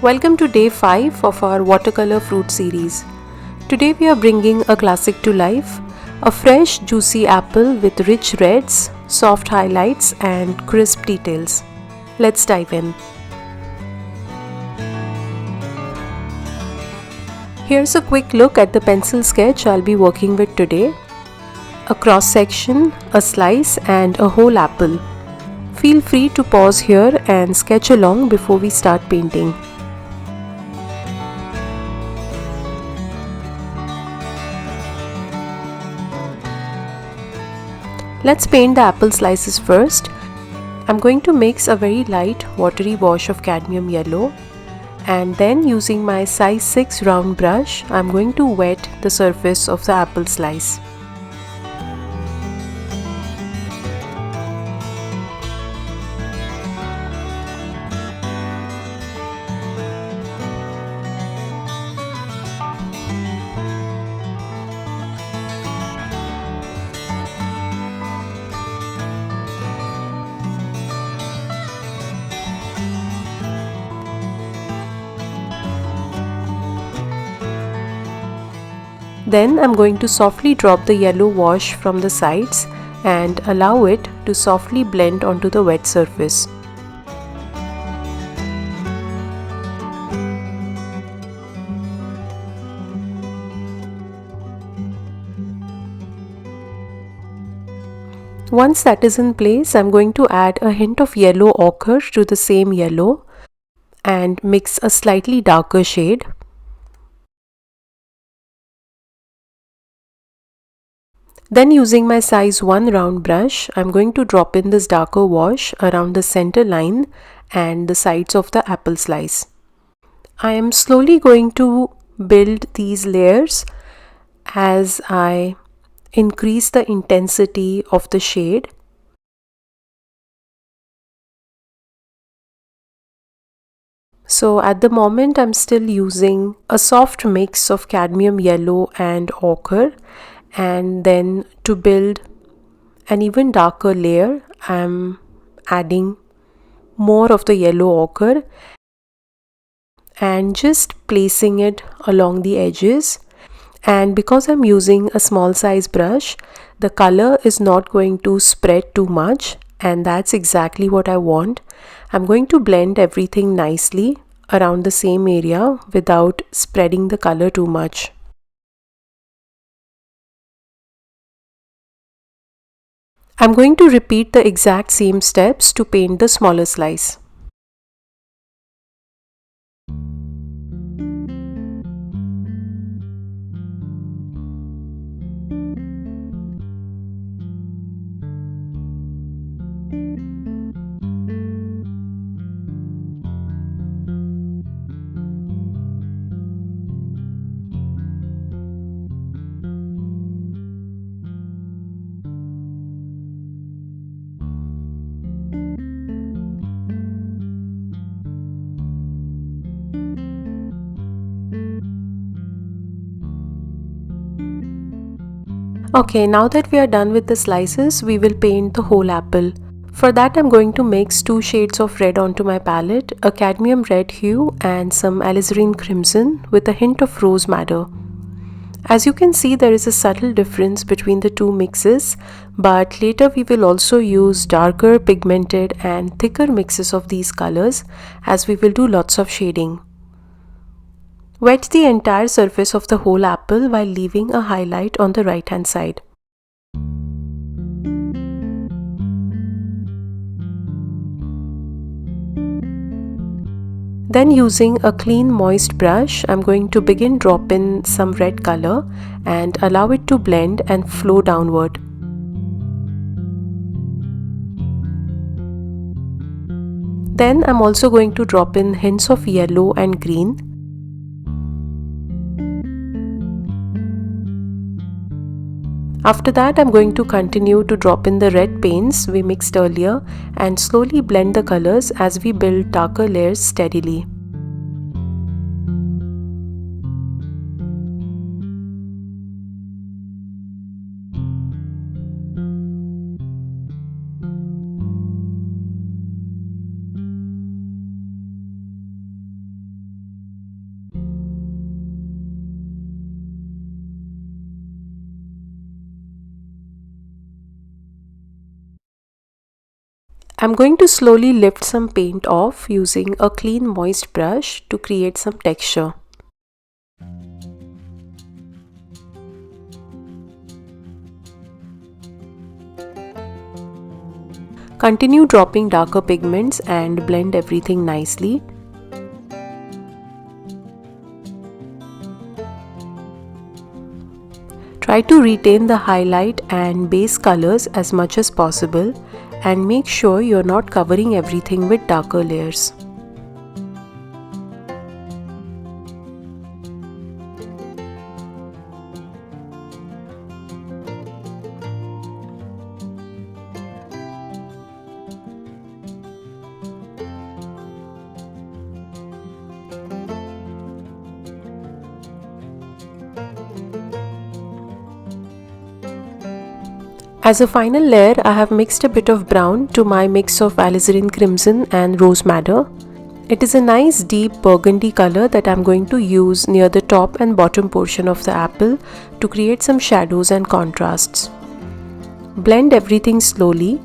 Welcome to day 5 of our watercolor fruit series. Today we are bringing a classic to life, a fresh juicy apple with rich reds, soft highlights and crisp details. Let's dive in. Here's a quick look at the pencil sketch I'll be working with today. A cross section, a slice and a whole apple. Feel free to pause here and sketch along before we start painting. Let's paint the apple slices first. I'm going to mix a very light watery wash of cadmium yellow, and then using my size 6 round brush, I'm going to wet the surface of the apple slice. Then I'm going to softly drop the yellow wash from the sides and allow it to softly blend onto the wet surface. Once that is in place, I'm going to add a hint of yellow ochre to the same yellow and mix a slightly darker shade. Then using my size 1 round brush, I'm going to drop in this darker wash around the center line and the sides of the apple slice. I am slowly going to build these layers as I increase the intensity of the shade. So at the moment I'm still using a soft mix of cadmium yellow and ochre, and then to build an even darker layer I'm adding more of the yellow ochre and just placing it along the edges. And because I'm using a small size brush, the color is not going to spread too much, and that's exactly what I want. I'm going to blend everything nicely around the same area without spreading the color too much. I'm going to repeat the exact same steps to paint the smaller slice. Okay, now that we are done with the slices, we will paint the whole apple. For that I'm going to mix 2 shades of red onto my palette, a cadmium red hue and some alizarin crimson with a hint of rose madder. As you can see, there is a subtle difference between the two mixes, but later we will also use darker pigmented and thicker mixes of these colors as we will do lots of shading. Wet the entire surface of the whole apple while leaving a highlight on the right hand side. Then using a clean moist brush, I'm going to begin drop in some red color and allow it to blend and flow downward. Then I'm also going to drop in hints of yellow and green. After that, I'm going to continue to drop in the red paints we mixed earlier and slowly blend the colors as we build darker layers steadily. I'm going to slowly lift some paint off using a clean moist brush to create some texture. Continue dropping darker pigments and blend everything nicely. Try to retain the highlight and base colors as much as possible and make sure you're not covering everything with darker layers. As a final layer, I have mixed a bit of brown to my mix of alizarin crimson and rose madder. It is a nice deep burgundy color that I am going to use near the top and bottom portion of the apple to create some shadows and contrasts. Blend everything slowly.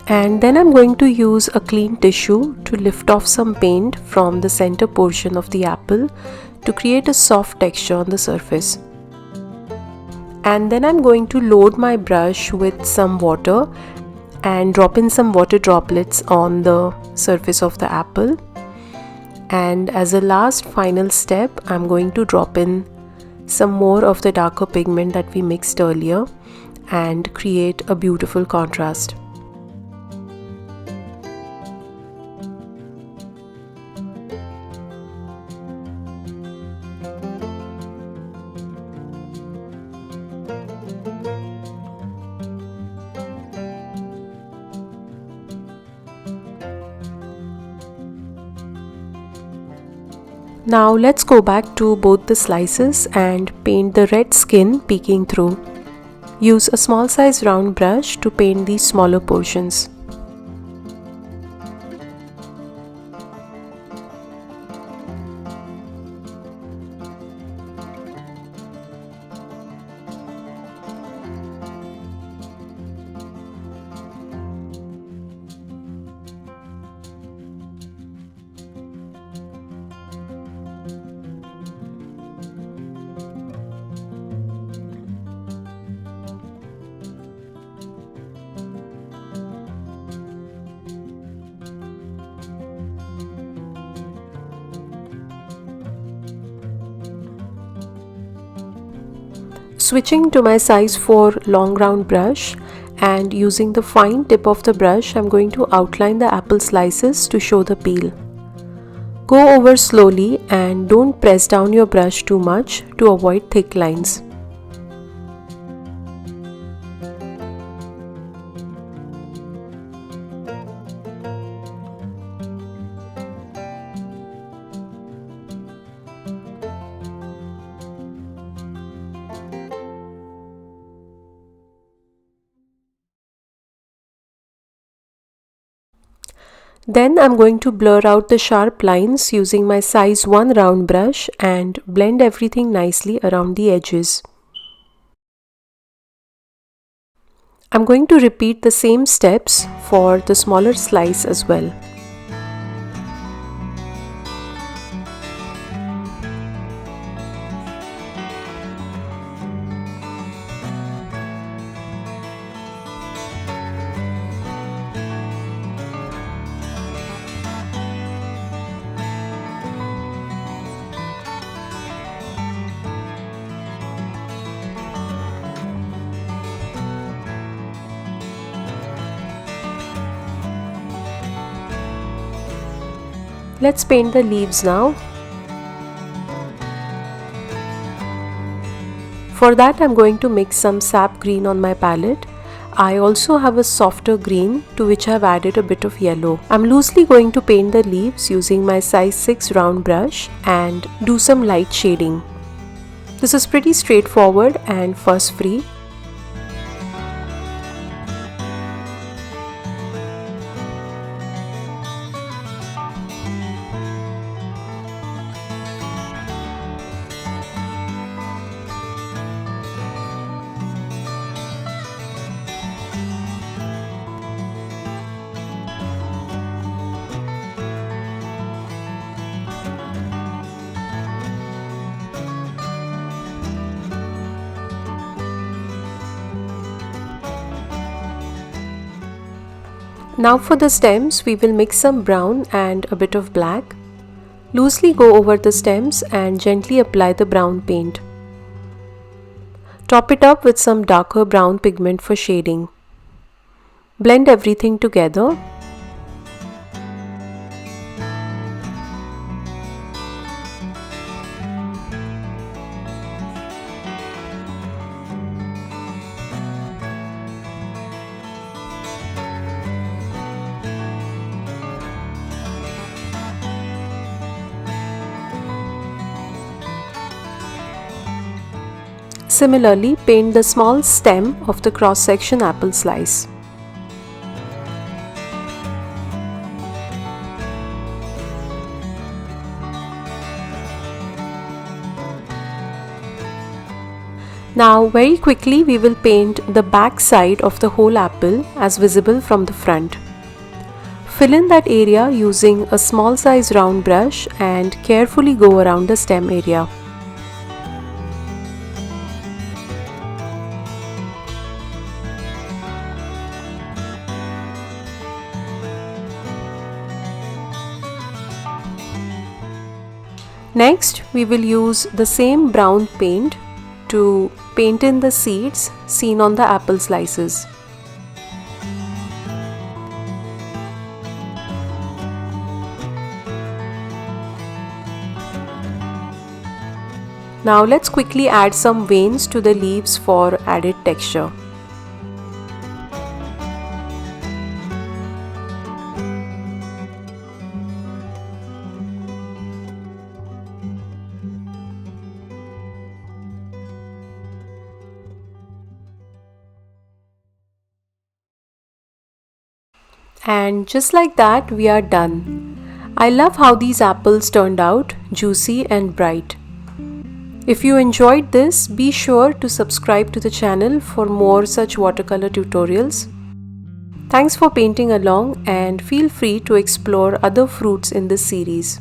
And then I'm going to use a clean tissue to lift off some paint from the center portion of the apple to create a soft texture on the surface. And then I'm going to load my brush with some water and drop in some water droplets on the surface of the apple. And as a last final step, I'm going to drop in some more of the darker pigment that we mixed earlier and create a beautiful contrast. Now let's go back to both the slices and paint the red skin peeking through. Use a small size round brush to paint these smaller portions. Switching to my size 4 long round brush and using the fine tip of the brush, I'm going to outline the apple slices to show the peel. Go over slowly and don't press down your brush too much to avoid thick lines. Then I'm going to blur out the sharp lines using my size 1 round brush and blend everything nicely around the edges. I'm going to repeat the same steps for the smaller slice as well. Let's paint the leaves now. For that, I'm going to mix some sap green on my palette. I also have a softer green to which I've added a bit of yellow. I'm loosely going to paint the leaves using my size 6 round brush and do some light shading. This is pretty straightforward and fuss free. Now for the stems, we will mix some brown and a bit of black. Loosely go over the stems and gently apply the brown paint. Top it up with some darker brown pigment for shading. Blend everything together. Similarly, paint the small stem of the cross-section apple slice. Now very quickly we will paint the back side of the whole apple as visible from the front. Fill in that area using a small size round brush and carefully go around the stem area. Next, we will use the same brown paint to paint in the seeds seen on the apple slices. Now let's quickly add some veins to the leaves for added texture. And just like that, we are done. I love how these apples turned out, juicy and bright. If you enjoyed this, be sure to subscribe to the channel for more such watercolor tutorials. Thanks for painting along and feel free to explore other fruits in this series.